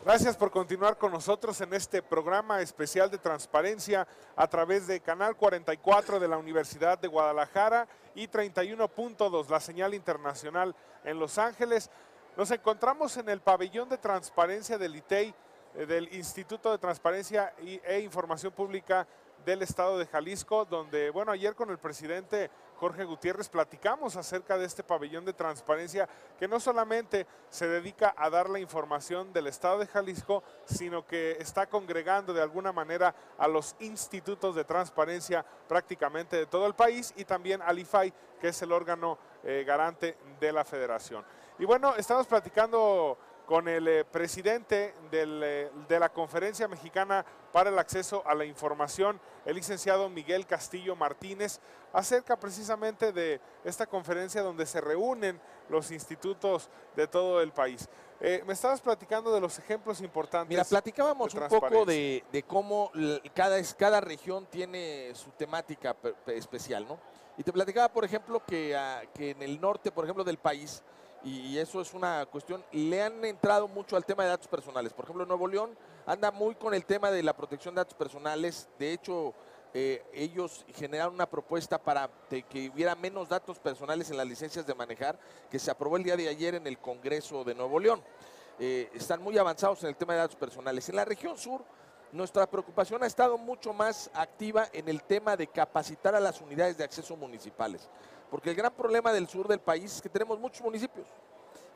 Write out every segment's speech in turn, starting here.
Gracias por continuar con nosotros en este programa especial de transparencia a través de Canal 44 de la Universidad de Guadalajara y 31.2, la señal internacional en Los Ángeles. Nos encontramos en el pabellón de transparencia del ITEI, del Instituto de Transparencia e Información Pública del Estado de Jalisco, donde, bueno, ayer con el presidente Jorge Gutiérrez platicamos acerca de este pabellón de transparencia que no solamente se dedica a dar la información del Estado de Jalisco, sino que está congregando de alguna manera a los institutos de transparencia prácticamente de todo el país y también al IFAI, que es el órgano garante de la federación. Y bueno, estamos platicando con el presidente de la Conferencia Mexicana para el Acceso a la Información, el licenciado Miguel Castillo Martínez, acerca precisamente de esta conferencia donde se reúnen los institutos de todo el país. Me estabas platicando de los ejemplos importantes. Mira, platicábamos un poco de cómo cada región tiene su temática especial, ¿no? Y te platicaba, por ejemplo, que en el norte, por ejemplo, del país, y eso es una cuestión, le han entrado mucho al tema de datos personales. Por ejemplo, Nuevo León anda muy con el tema de la protección de datos personales. De hecho, ellos generaron una propuesta para que hubiera menos datos personales en las licencias de manejar, que se aprobó el día de ayer en el Congreso de Nuevo León. Están muy avanzados en el tema de datos personales. En la región sur, nuestra preocupación ha estado mucho más activa en el tema de capacitar a las unidades de acceso municipales, porque el gran problema del sur del país es que tenemos muchos municipios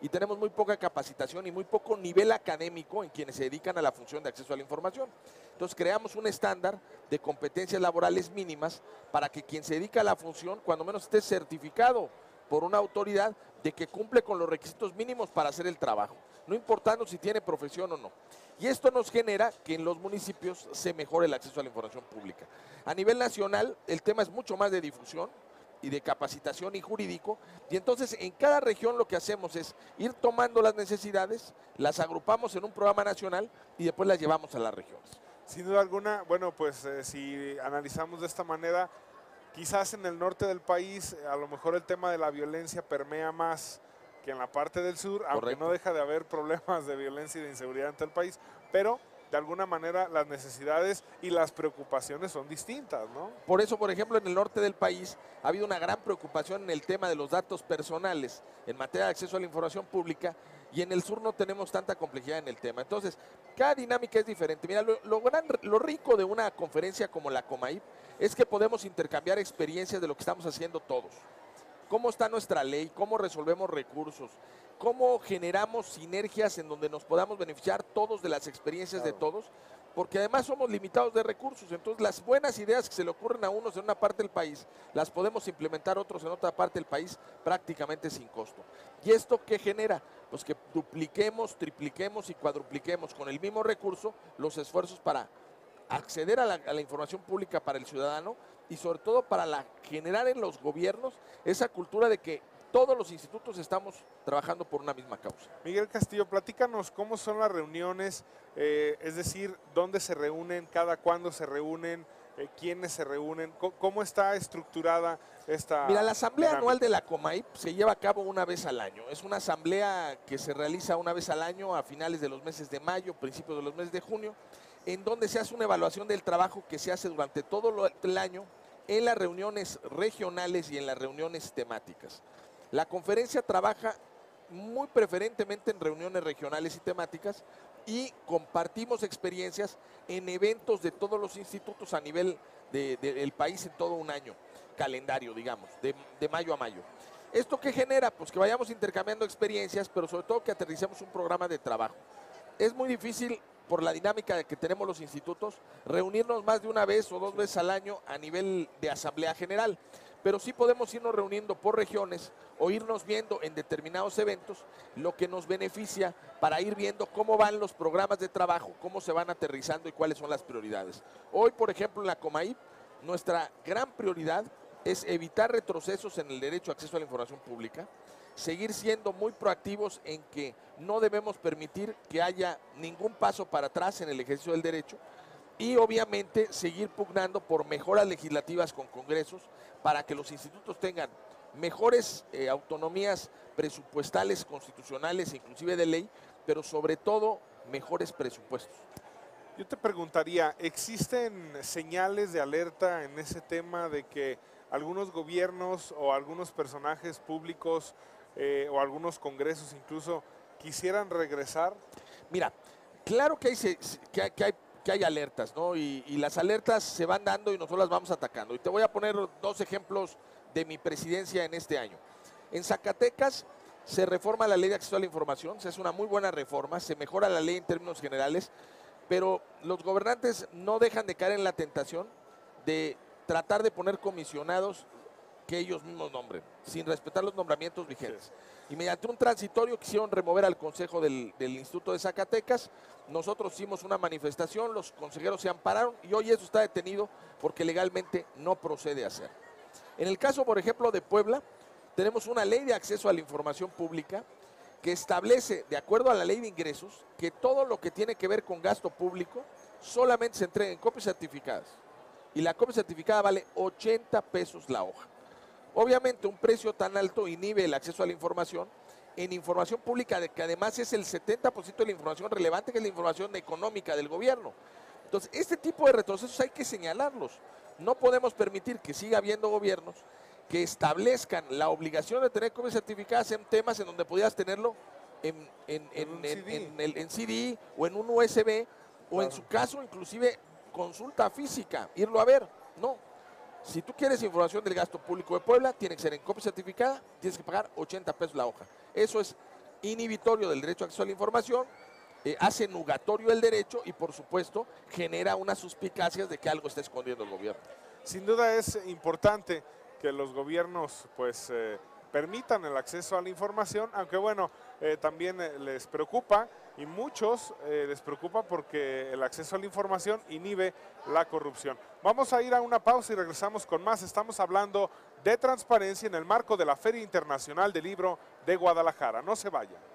y tenemos muy poca capacitación y muy poco nivel académico en quienes se dedican a la función de acceso a la información. Entonces creamos un estándar de competencias laborales mínimas para que quien se dedica a la función, cuando menos esté certificado por una autoridad de que cumple con los requisitos mínimos para hacer el trabajo, no importando si tiene profesión o no. Y esto nos genera que en los municipios se mejore el acceso a la información pública. A nivel nacional, el tema es mucho más de difusión y de capacitación y jurídico, y entonces en cada región lo que hacemos es ir tomando las necesidades, las agrupamos en un programa nacional y después las llevamos a las regiones. Sin duda alguna, bueno, pues si analizamos de esta manera, quizás en el norte del país a lo mejor el tema de la violencia permea más que en la parte del sur, aunque Correcto. no deja de haber problemas de violencia y de inseguridad en todo el país, pero de alguna manera las necesidades y las preocupaciones son distintas, ¿no? Por eso, por ejemplo, en el norte del país ha habido una gran preocupación en el tema de los datos personales en materia de acceso a la información pública, y en el sur no tenemos tanta complejidad en el tema. Entonces, cada dinámica es diferente. Mira, lo rico de una conferencia como la COMAIP es que podemos intercambiar experiencias de lo que estamos haciendo todos. Cómo está nuestra ley, cómo resolvemos recursos, cómo generamos sinergias en donde nos podamos beneficiar todos de las experiencias de todos, porque además somos limitados de recursos. Entonces las buenas ideas que se le ocurren a unos en una parte del país, las podemos implementar otros en otra parte del país prácticamente sin costo. ¿Y esto qué genera? Pues que dupliquemos, tripliquemos y cuadrupliquemos con el mismo recurso los esfuerzos para acceder a la información pública para el ciudadano, y sobre todo para generar en los gobiernos esa cultura de que todos los institutos estamos trabajando por una misma causa. Miguel Castillo, platícanos cómo son las reuniones, es decir, dónde se reúnen, cada cuándo se reúnen, quiénes se reúnen, cómo está estructurada esta... Mira, la asamblea dinámica anual de la COMAIP se lleva a cabo una vez al año. Es una asamblea que se realiza una vez al año a finales de los meses de mayo, principios de los meses de junio, en donde se hace una evaluación del trabajo que se hace durante todo el año en las reuniones regionales y en las reuniones temáticas. La conferencia trabaja muy preferentemente en reuniones regionales y temáticas, y compartimos experiencias en eventos de todos los institutos a nivel del país en todo un año, calendario, digamos, de mayo a mayo. ¿Esto qué genera? Pues que vayamos intercambiando experiencias, pero sobre todo que aterricemos un programa de trabajo. Es muy difícil, por la dinámica que tenemos los institutos, reunirnos más de una vez o dos veces al año a nivel de asamblea general, pero sí podemos irnos reuniendo por regiones o irnos viendo en determinados eventos, lo que nos beneficia para ir viendo cómo van los programas de trabajo, cómo se van aterrizando y cuáles son las prioridades. Hoy, por ejemplo, en la COMAIP, nuestra gran prioridad es evitar retrocesos en el derecho a acceso a la información pública, seguir siendo muy proactivos en que no debemos permitir que haya ningún paso para atrás en el ejercicio del derecho, y obviamente seguir pugnando por mejoras legislativas con congresos para que los institutos tengan mejores autonomías presupuestales, constitucionales, inclusive de ley, pero sobre todo mejores presupuestos. Yo te preguntaría, ¿existen señales de alerta en ese tema de que algunos gobiernos o algunos personajes públicos o algunos congresos incluso quisieran regresar? Mira, claro que hay alertas, ¿no? Y las alertas se van dando y nosotros las vamos atacando. Y te voy a poner 2 ejemplos de mi presidencia en este año. En Zacatecas se reforma la ley de acceso a la información, se hace una muy buena reforma, se mejora la ley en términos generales, pero los gobernantes no dejan de caer en la tentación de tratar de poner comisionados que ellos mismos nombren, sin respetar los nombramientos vigentes. Sí. Y mediante un transitorio quisieron remover al Consejo del Instituto de Zacatecas. Nosotros hicimos una manifestación, los consejeros se ampararon y hoy eso está detenido porque legalmente no procede a hacer. En el caso, por ejemplo, de Puebla, tenemos una ley de acceso a la información pública que establece, de acuerdo a la ley de ingresos, que todo lo que tiene que ver con gasto público solamente se entrega en copias certificadas. Y la copia certificada vale 80 pesos la hoja. Obviamente un precio tan alto inhibe el acceso a la información en información pública, de que además es el 70% de la información relevante, que es la información económica del gobierno. Entonces, este tipo de retrocesos hay que señalarlos. No podemos permitir que siga habiendo gobiernos que establezcan la obligación de tener copias certificadas en temas en donde pudieras tenerlo en CD o en un USB, o en su caso inclusive consulta física, irlo a ver. No. Si tú quieres información del gasto público de Puebla, tiene que ser en copia certificada, tienes que pagar 80 pesos la hoja. Eso es inhibitorio del derecho a acceso a la información, hace nugatorio el derecho y, por supuesto, genera unas suspicacias de que algo está escondiendo el gobierno. Sin duda es importante que los gobiernos pues permitan el acceso a la información, aunque bueno, también les preocupa, y muchos les preocupa porque el acceso a la información inhibe la corrupción. Vamos a ir a una pausa y regresamos con más. Estamos hablando de transparencia en el marco de la Feria Internacional del Libro de Guadalajara. No se vayan.